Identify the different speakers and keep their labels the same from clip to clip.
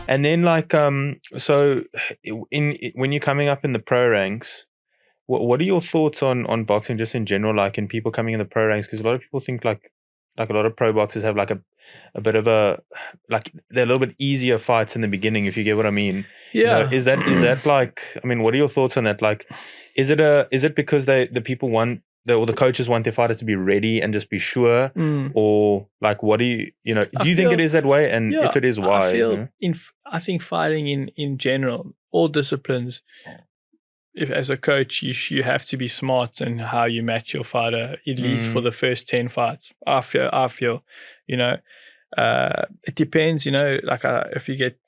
Speaker 1: And then like so in when you're coming up in the pro ranks, what are your thoughts on boxing just in general, like in people coming in the pro ranks? Because a lot of people think like a lot of pro boxers have like a bit of a, like they're a little bit easier fights in the beginning, if you get what I mean. You know,
Speaker 2: Yeah.
Speaker 1: is that like, I mean, what are your thoughts on that? Like, is it because the people want or the coaches want their fighters to be ready and just be sure, or like what do
Speaker 2: I
Speaker 1: do you think it
Speaker 2: feel,
Speaker 1: is that way? And
Speaker 2: yeah,
Speaker 1: if it is,
Speaker 2: I
Speaker 1: why?
Speaker 2: feel I think fighting in general, all disciplines, if as a coach you have to be smart in how you match your fighter, at least for the first 10 fights. I feel, you know, it depends, like if you get,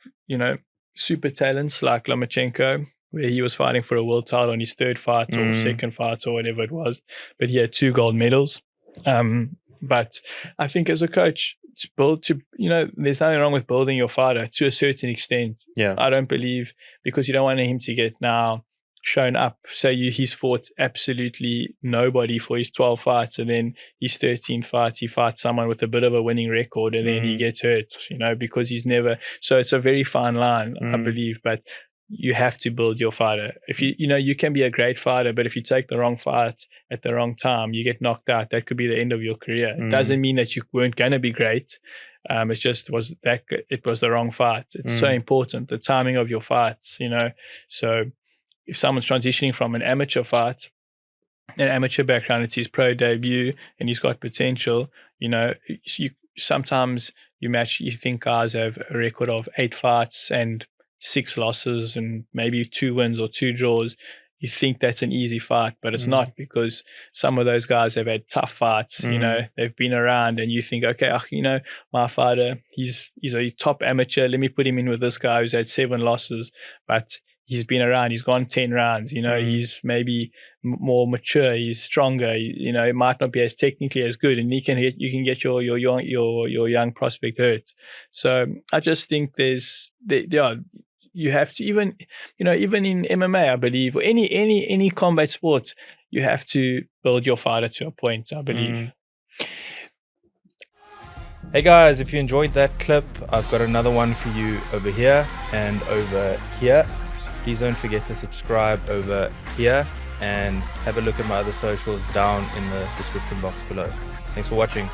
Speaker 2: super talents like Lomachenko, where he was fighting for a world title on his third fight or second fight or whatever it was, but he had 2 gold medals. But I think as a coach, there's nothing wrong with building your fighter to a certain extent.
Speaker 1: Yeah.
Speaker 2: I don't believe, because you don't want him to get now shown up. So he's fought absolutely nobody for his 12 fights, and then his 13th fight, he fights someone with a bit of a winning record, and then he gets hurt, because he's never. So it's a very fine line, I believe, but you have to build your fighter. If you can be a great fighter, but if you take the wrong fight at the wrong time, you get knocked out. That could be the end of your career. It doesn't mean that you weren't going to be great. It's just it was the wrong fight. It's so important, the timing of your fights, So if someone's transitioning from an amateur fight, an amateur background, it's his pro debut, and he's got potential, sometimes you think guys have a record of 8 fights and 6 losses and maybe 2 wins or 2 draws. You think that's an easy fight, but it's not, because some of those guys have had tough fights. They've been around, and you think, okay, my fighter, he's a top amateur. Let me put him in with this guy who's had 7 losses, but he's been around. He's gone 10 rounds. He's maybe more mature. He's stronger. It might not be as technically as good, and you can get your young prospect hurt. So I just think you have to, even in MMA, I believe, or any combat sport, you have to build your fighter to a point, I believe.
Speaker 1: Hey guys, if you enjoyed that clip, I've got another one for you over here and over here. Please don't forget to subscribe over here, and have a look at my other socials down in the description box below. Thanks for watching.